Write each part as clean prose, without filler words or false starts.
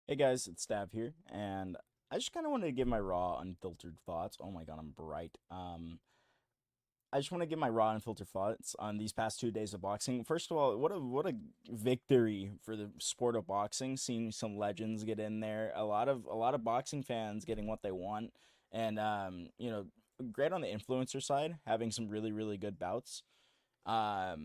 Hey guys, it's Stav here, and I just kind of wanted to give my raw, unfiltered thoughts. Oh my god, I'm bright. I just want to give my raw, unfiltered thoughts on these past 2 days of boxing. First of all, what a victory for the sport of boxing. Seeing some legends get in there, a lot of boxing fans getting what they want, and great on the influencer side, having some really good bouts. I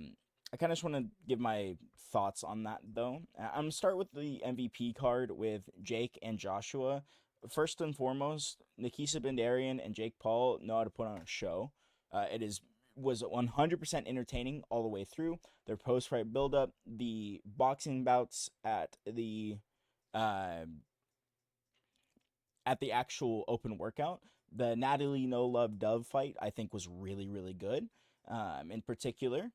kind of just want to give my thoughts on that though. I'm gonna start with the MVP card with Jake and Joshua. First and foremost, Nikisa Bendarian and Jake Paul know how to put on a show. It was 100% entertaining all the way through. Their post fight build up, the boxing bouts uh, at the actual open workout. The Natalie No Love Dove fight I think was really good. In particular,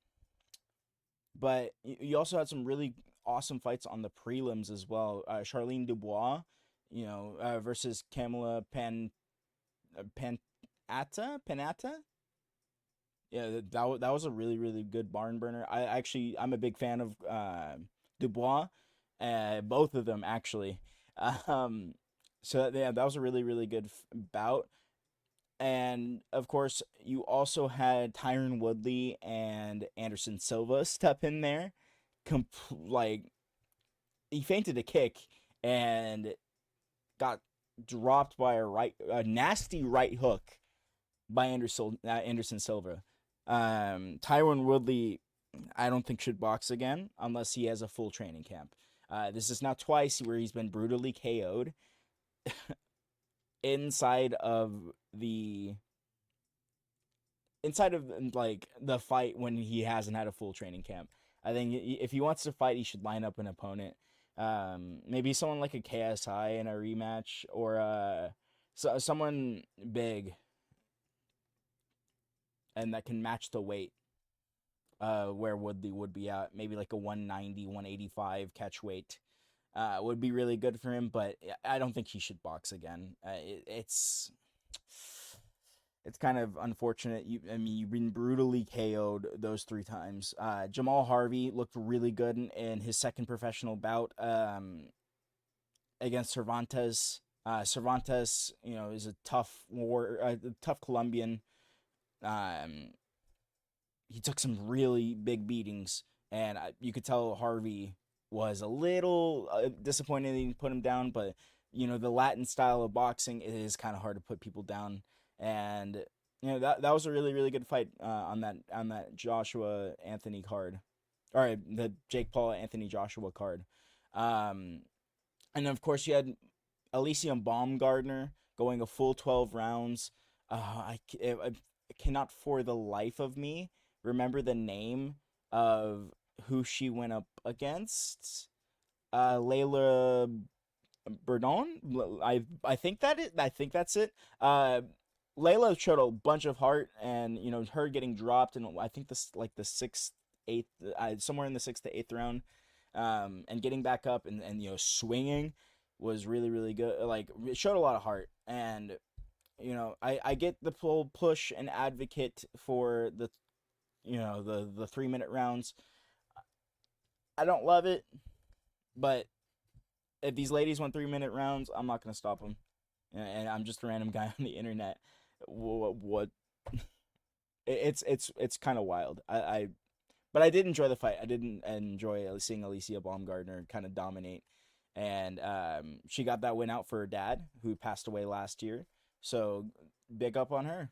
but you also had some really awesome fights on the prelims as well. Charlene Dubois, versus Kamala Panata. Yeah, that was a really good barn burner. I'm a big fan of Dubois, both of them actually. Um, so yeah, that was a really good bout. And of course, you also had Tyron Woodley and Anderson Silva step in there. Like he fainted a kick and got dropped by a nasty right hook by Anderson Silva. Tyron Woodley, I don't think should box again unless he has a full training camp. This is now twice where he's been brutally KO'd inside of the inside of like the fight when he hasn't had a full training camp. I think if he wants to fight, he should line up an opponent. Maybe someone like a KSI in a rematch, or someone big and that can match the weight. Where Woodley would be at, maybe like a 190, 185 catch weight. Would be really good for him, but I don't think he should box again. It's kind of unfortunate. You've been brutally KO'd those 3 times. Jamal Harvey looked really good in his second professional bout against Cervantes. Cervantes, is a tough Colombian. Um, he took some really big beatings, and you could tell Harvey was a little disappointed he put him down. But the Latin style of boxing, it is kind of hard to put people down, and that was a really good fight on that Joshua Anthony card, or the Jake Paul Anthony Joshua card. Um, and of course you had Elysium Baumgardner going a full 12 rounds. I cannot for the life of me remember the name of who she went up against. Layla Burdon. I think that's it. Layla showed a bunch of heart, and her getting dropped, and I think this like the sixth, eighth, somewhere in the sixth to eighth round, and getting back up and swinging was really good. Like it showed a lot of heart, and I get the full push and advocate for the 3 minute rounds. I don't love it, but if these ladies want 3 minute rounds, I'm not gonna stop them. And I'm just a random guy on the internet. What? It's kind of wild. But I did enjoy the fight. I didn't enjoy seeing Alicia Baumgardner kind of dominate, and she got that win out for her dad, who passed away last year. So big up on her.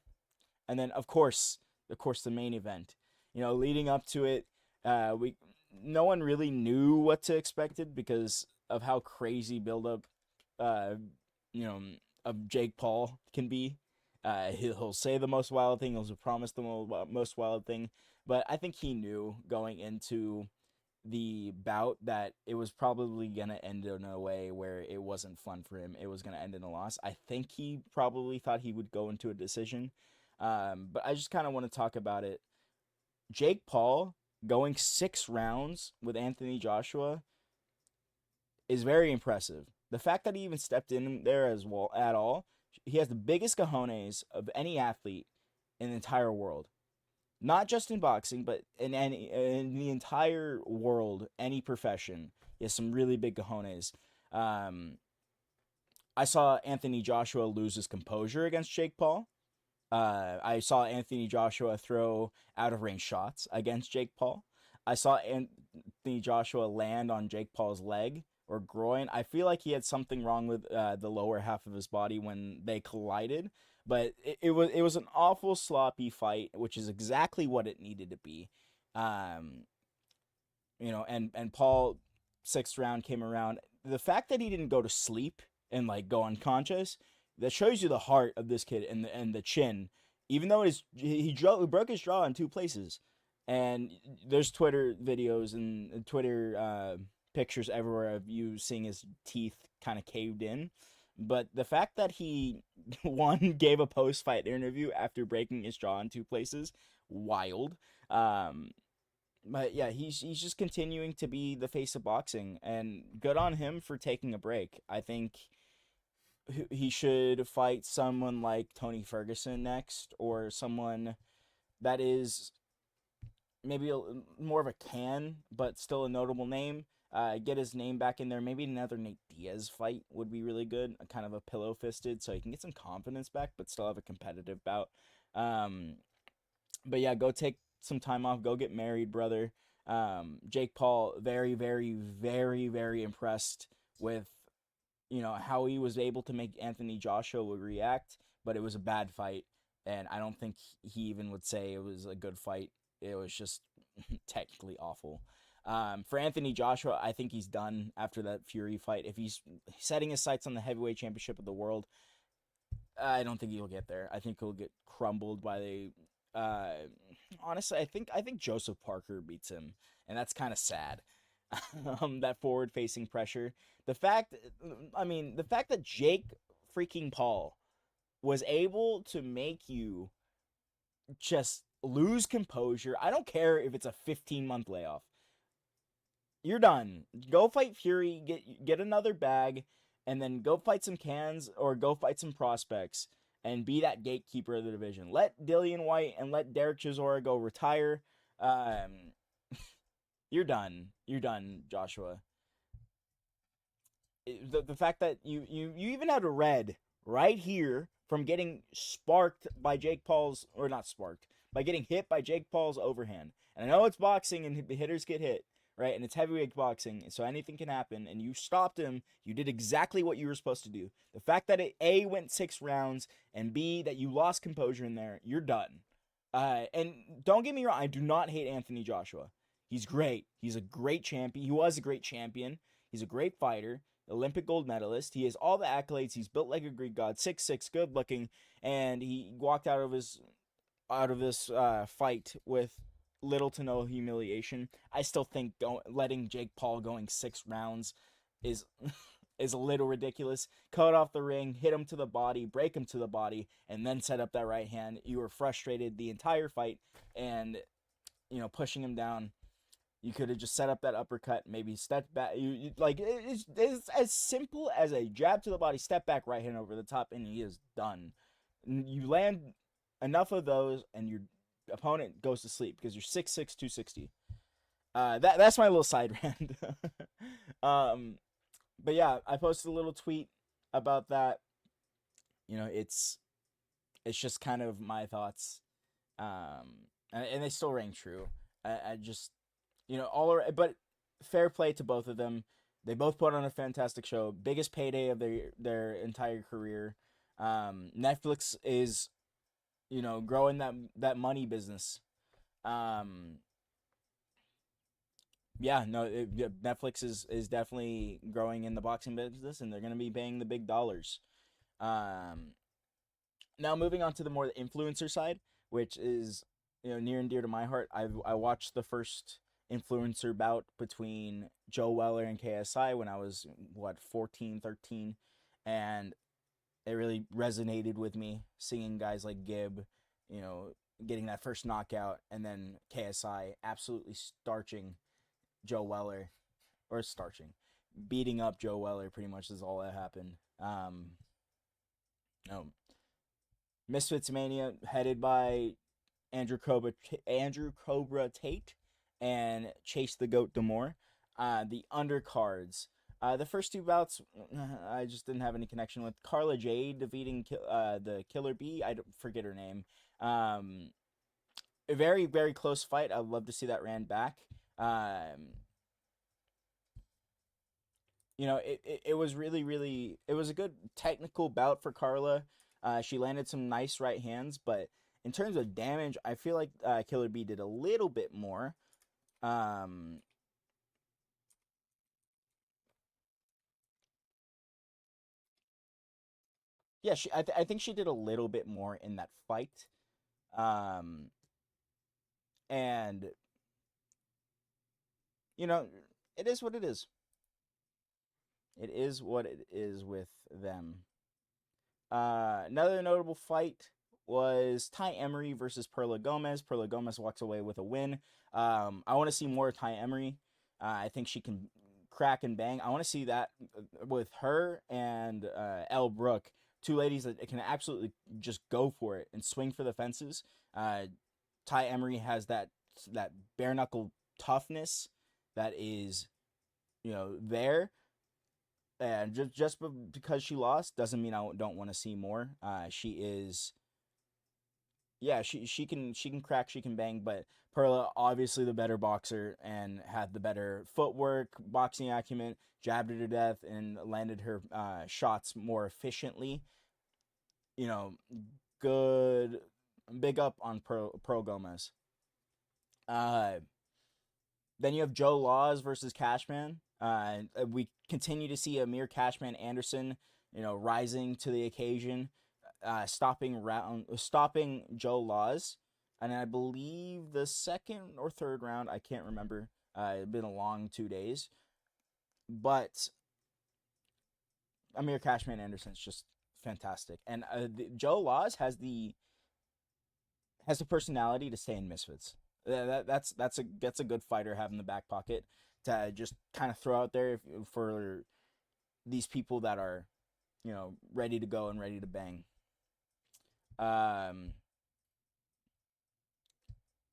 And then of course, the main event. Leading up to it, we no one really knew what to expected because of how crazy buildup, uh, you know, of Jake Paul can be. He'll say the most wild thing. He'll promise the most wild thing. But I think he knew going into the bout that it was probably gonna end in a way where it wasn't fun for him. It was gonna end in a loss. I think he probably thought he would go into a decision. But I just kind of want to talk about it. Jake Paul going 6 rounds with Anthony Joshua is very impressive. The fact that he even stepped in there as well at all, he has the biggest cojones of any athlete in the entire world. Not just in boxing, but in the entire world, any profession. He has some really big cojones. Um, I saw Anthony Joshua lose his composure against Jake Paul. I saw Anthony Joshua throw out of range shots against Jake Paul. I saw Anthony Joshua land on Jake Paul's leg or groin. I feel like he had something wrong with the lower half of his body when they collided. But it was an awful sloppy fight, which is exactly what it needed to be. Um, and Paul sixth round came around. The fact that he didn't go to sleep and like go unconscious, that shows you the heart of this kid and the chin. Even though he broke his jaw in two places, and there's Twitter videos and Twitter pictures everywhere of you seeing his teeth kind of caved in. But the fact that he one gave a post fight interview after breaking his jaw in two places, wild. Um, but yeah, he's just continuing to be the face of boxing, and good on him for taking a break. I think he should fight someone like Tony Ferguson next, or someone that is maybe more of a can, but still a notable name. Get his name back in there. Maybe another Nate Diaz fight would be really good. A kind of a pillow fisted, so he can get some confidence back, but still have a competitive bout. Um, but yeah, go take some time off. Go get married, brother. Jake Paul, very, very, very, very impressed with how he was able to make Anthony Joshua react, but it was a bad fight, and I don't think he even would say it was a good fight. It was just technically awful. For Anthony Joshua, I think he's done after that Fury fight. If he's setting his sights on the heavyweight championship of the world, I don't think he'll get there. I think he'll get crumbled by the. Uh, Honestly, I think Joseph Parker beats him, and that's kind of sad. That forward-facing pressure. The fact that Jake freaking Paul was able to make you just lose composure. I don't care if it's a 15-month layoff. You're done. Go fight Fury, get another bag, and then go fight some cans or go fight some prospects and be that gatekeeper of the division. Let Dillian White and let Derek Chisora go retire. Um, you're done. You're done, Joshua. The fact that you even had a red right here from getting sparked by Jake Paul's, or not sparked, by getting hit by Jake Paul's overhand. And I know it's boxing and the hitters get hit, right? And it's heavyweight boxing, so anything can happen. And you stopped him. You did exactly what you were supposed to do. The fact that it A went 6 rounds and B that you lost composure in there, you're done. And don't get me wrong, I do not hate Anthony Joshua. He's great. He's a great champion. He was a great champion. He's a great fighter, Olympic gold medalist. He has all the accolades. He's built like a Greek god, 6'6", good looking, and he walked out of this fight with little to no humiliation. I still think letting Jake Paul going 6 rounds is is a little ridiculous. Cut off the ring, hit him to the body, break him to the body, and then set up that right hand. You were frustrated the entire fight, and pushing him down. You could have just set up that uppercut, maybe step back. Like it's as simple as a jab to the body, step back, right hand over the top, and he is done. You land enough of those, and your opponent goes to sleep because you're 6'6", 260. That's my little side rant. um, but yeah, I posted a little tweet about that. It's just kind of my thoughts, and they still ring true. I just but fair play to both of them. They both put on a fantastic show. Biggest payday of their entire career. Netflix is growing that money business. Um, yeah, no, Netflix is definitely growing in the boxing business, and they're gonna be paying the big dollars. Um, Now moving on to the more influencer side, which is near and dear to my heart. I watched the first influencer bout between Joe Weller and KSI when I was 14, 13, and it really resonated with me seeing guys like Gibb, you know, getting that first knockout, and then KSI absolutely starching Joe Weller, or starching, beating up Joe Weller. Pretty much is all that happened. No, Misfits Mania, headed by Andrew Cobra Tate and Chase the Goat Demore. The undercards. The first two bouts, I just didn't have any connection with. Carla Jade defeating the Killer Bee. I don't forget her name. Um, a very very close fight. I'd love to see that ran back. Um, it was really really it was a good technical bout for Carla. She landed some nice right hands, but in terms of damage, I feel like Killer Bee did a little bit more. Um, yeah, I think she did a little bit more in that fight. Um, and you know, it is what it is. It is what it is with them. Another notable fight was Ty Emery versus Perla Gomez. Perla Gomez walks away with a win. I want to see more Ty Emery. I think she can crack and bang. I want to see that with her and Elle Brooke, two ladies that can absolutely just go for it and swing for the fences. Ty Emery has that bare knuckle toughness that is there, and just because she lost doesn't mean I don't want to see more. She is, yeah, she can crack, she can bang, but Perla obviously the better boxer and had the better footwork, boxing acumen, jabbed her to death, and landed her shots more efficiently. You know, good, big up on Pro Gomez. Uh, Then you have Joe Laws versus Cashman. We continue to see Amir Cashman Anderson, rising to the occasion, stopping Joe Laws, and I believe the second or third round, I can't remember. It's been a long 2 days, but Amir Cashman Anderson's just fantastic, and Joe Laws has the personality to stay in misfits. That's a good fighter having the back pocket to just kind of throw out there for these people that are ready to go and ready to bang. Of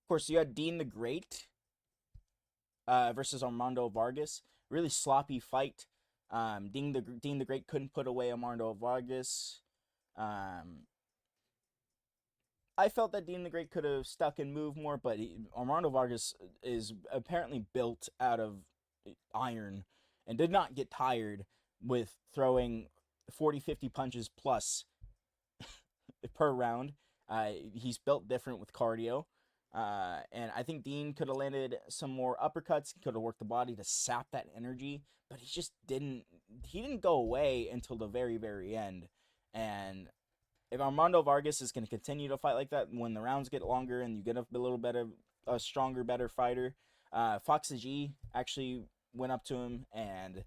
course, you had Dean the Great versus Armando Vargas. Really sloppy fight. Dean the Great couldn't put away Armando Vargas. Um, I felt that Dean the Great could have stuck and moved more, but Armando Vargas is apparently built out of iron and did not get tired with throwing 40, 50 punches plus per round. He's built different with cardio. And I think Dean could have landed some more uppercuts. He could have worked the body to sap that energy, but he just didn't. He didn't go away until the very, very end. And if Armando Vargas is going to continue to fight like that, when the rounds get longer and you get a little better, a stronger, better fighter, Fox G actually went up to him, and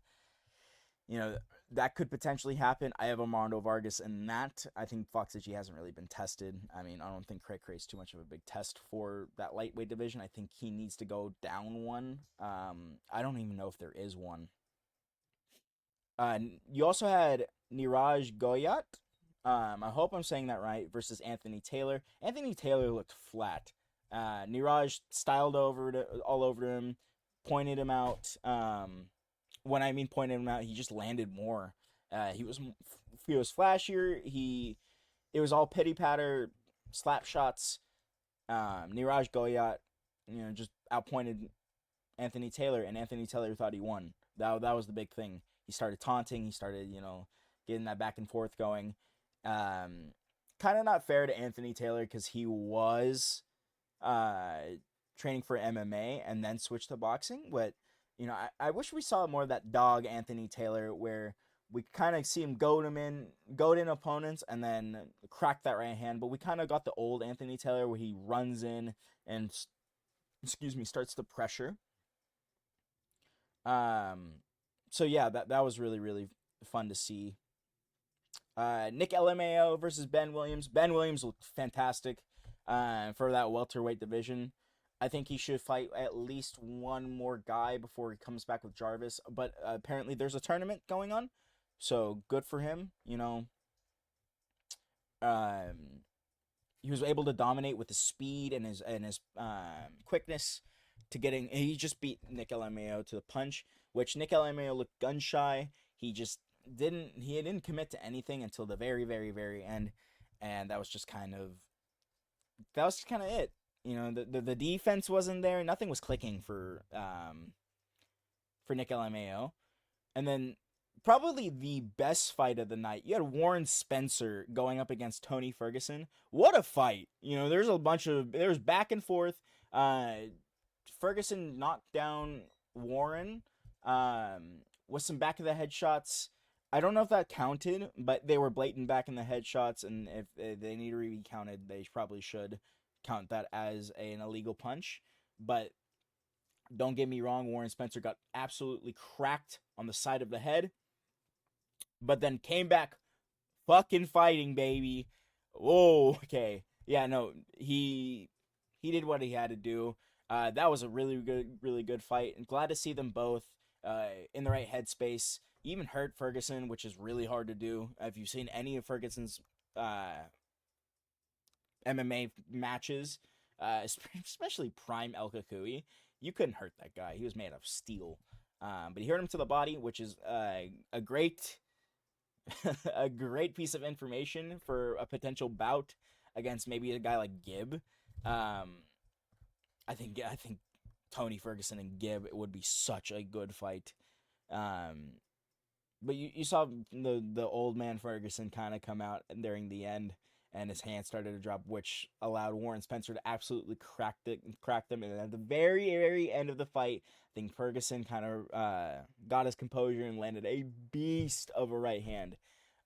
you know that could potentially happen. I have Armando Vargas in that. I think Fox G hasn't really been tested. I mean, I don't think Craig Cray's too much of a big test for that lightweight division. I think he needs to go down one. I don't even know if there is one. You also had Niraj Goyat. I hope I'm saying that right. Versus Anthony Taylor. Anthony Taylor looked flat. Niraj styled all over him, pointed him out. When I mean pointed him out, he just landed more. He was flashier. It was all pity patter, slap shots. Niraj Goyat, just outpointed Anthony Taylor, and Anthony Taylor thought he won. That was the big thing. He started taunting. He started, getting that back and forth going. Um, Kind of not fair to Anthony Taylor because he was uh, training for MMA and then switched to boxing. But I wish we saw more of that dog Anthony Taylor where we kind of see him goad in opponents and then crack that right hand. But we kind of got the old Anthony Taylor where he runs in and excuse me starts the pressure. Um, so yeah, that was really really fun to see. Nick LMAO versus Ben Williams. Ben Williams looked fantastic for that welterweight division. I think he should fight at least one more guy before he comes back with Jarvis. But apparently there's a tournament going on, so good for him. He was able to dominate with his speed and his quickness to getting. He just beat Nick LMAO to the punch, which Nick LMAO looked gun shy. He just didn't commit to anything until the very very very end, and that was kind of it. You know, the defense wasn't there. Nothing was clicking for Nick LMAO. And then probably the best fight of the night, you had Warren Spencer going up against Tony Ferguson. What a fight! You know, there's back and forth. Uh, Ferguson knocked down Warren with some back of the head shots. I don't know if that counted, but they were blatant back in the head shots, and if they need to be counted, they probably should count that as an illegal punch. But don't get me wrong, Warren Spencer got absolutely cracked on the side of the head, but then came back fucking fighting, baby. Whoa, okay. Yeah, no, he did what he had to do. That was a really good fight, and glad to see them both in the right headspace. He even hurt Ferguson, which is really hard to do. If you've seen any of Ferguson's MMA matches, especially Prime El Kakui, you couldn't hurt that guy. He was made of steel. But he hurt him to the body, which is a great a great piece of information for a potential bout against maybe a guy like Gibb. I think Tony Ferguson and Gibb would be such a good fight. Um, but you saw the old man Ferguson kind of come out during the end, and his hand started to drop, which allowed Warren Spencer to absolutely crack them. And at the very end of the fight, I think Ferguson kind of got his composure and landed a beast of a right hand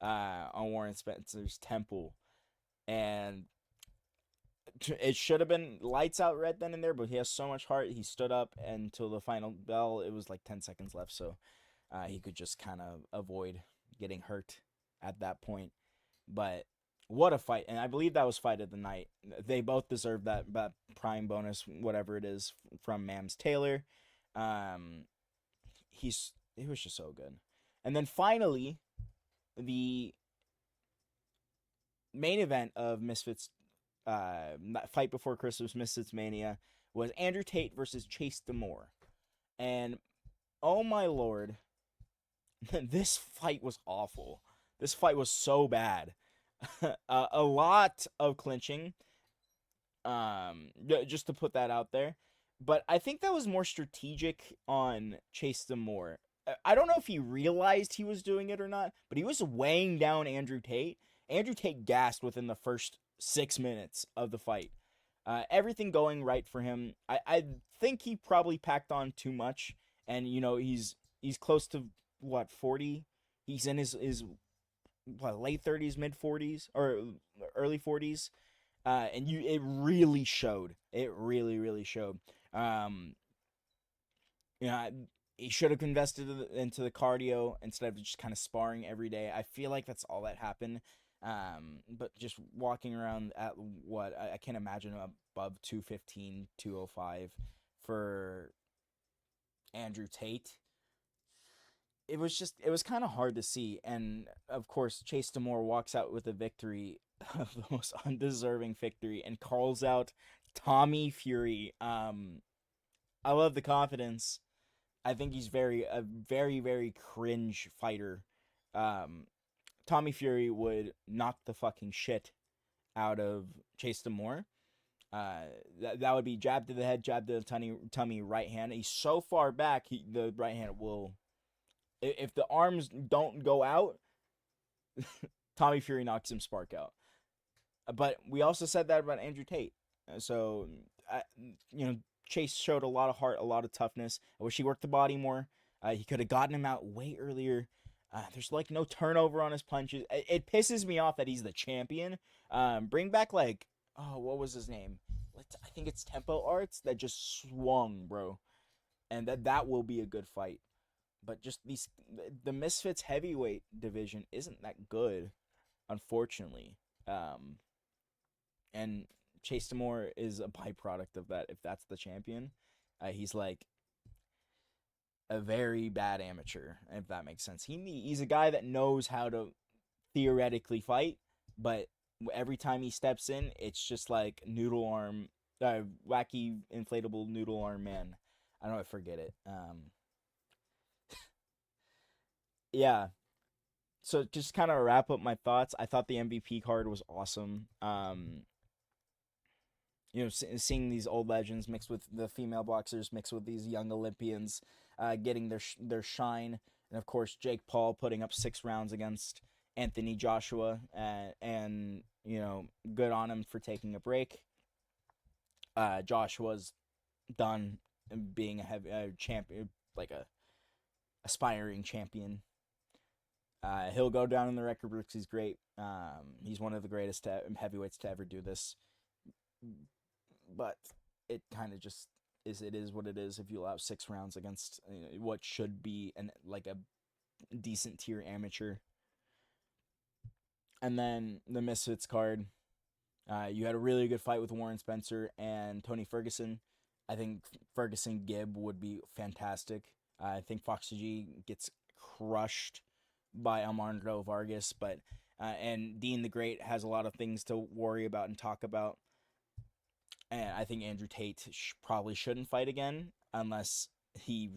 on Warren Spencer's temple, and it should have been lights out right then and there. But he has so much heart. He stood up until the final bell. It was like 10 seconds left, so he could just kind of avoid getting hurt at that point. But what a fight. And I believe that was fight of the night. They both deserve that prime bonus, whatever it is, from Mams Taylor. It was just so good. And then finally, the main event of Misfits, fight before Christmas, Misfits Mania, was Andrew Tate versus Chase Demore. And oh my lord, this fight was awful. This fight was so bad. A lot of clinching, just to put that out there. But I think that was more strategic on Chase Demore. I don't know if he realized he was doing it or not, but he was weighing down Andrew Tate. Andrew Tate gassed within the first 6 minutes of the fight. Everything going right for him. I think he probably packed on too much, and you know he's close to what 40. He's in his late 30s, mid 40s, or early 40s, and it really showed. It really showed. You know, he should have invested into the cardio instead of just kind of sparring every day. I feel like that's all that happened. But just walking around at what I can't imagine above 215, 205 for Andrew Tate. It was kind of hard to see, and of course Chase Demore walks out with a victory, the most undeserving victory, and calls out Tommy Fury. I love the confidence. I think he's a very cringe fighter. Um, Tommy Fury would knock the fucking shit out of Chase Demore. That would be jab to the head, jab to the tummy, right hand. He's so far back, the right hand will. If the arms don't go out, Tommy Fury knocks him spark out. But we also said that about Andrew Tate. So, you know, Chase showed a lot of heart, a lot of toughness. I wish he worked the body more. He could have gotten him out way earlier. There's like no turnover on his punches. It pisses me off that he's the champion. Bring back what was his name? I think it's Tempo Arts that just swung, bro, and that will be a good fight. But just the Misfits heavyweight division isn't that good, unfortunately. And Chase Demore is a byproduct of that. If that's the champion, he's like a very bad amateur, if that makes sense. He's a guy that knows how to theoretically fight, but every time he steps in, it's just like noodle arm Wacky inflatable noodle arm man. I don't know. I forget it. Yeah. So just kind of wrap up my thoughts. I thought the MVP card was awesome. Seeing these old legends mixed with the female boxers, mixed with these young Olympians, getting their shine, and of course Jake Paul putting up 6 rounds against Anthony Joshua, and good on him for taking a break. Joshua's done being a champion, like a aspiring champion. He'll go down in the record books. He's great. He's one of the greatest heavyweights to ever do this. But it kind of just is what it is. If you allow 6 rounds against what should be a decent tier amateur, and then the Misfits card, you had a really good fight with Warren Spencer and Tony Ferguson. I think Ferguson Gibb would be fantastic. I think Fox G gets crushed by Armando Vargas, but and Dean the Great has a lot of things to worry about and talk about. And I think Andrew Tate probably shouldn't fight again unless he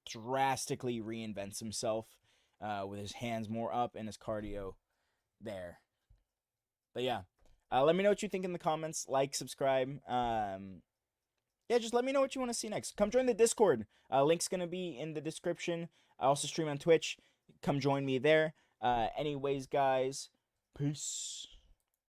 drastically reinvents himself with his hands more up and his cardio there. But yeah, let me know what you think in the comments. Like, subscribe. Yeah, just let me know what you want to see next. Come join the Discord. Link's going to be in the description. I also stream on Twitch. Come join me there. Anyways, guys, peace.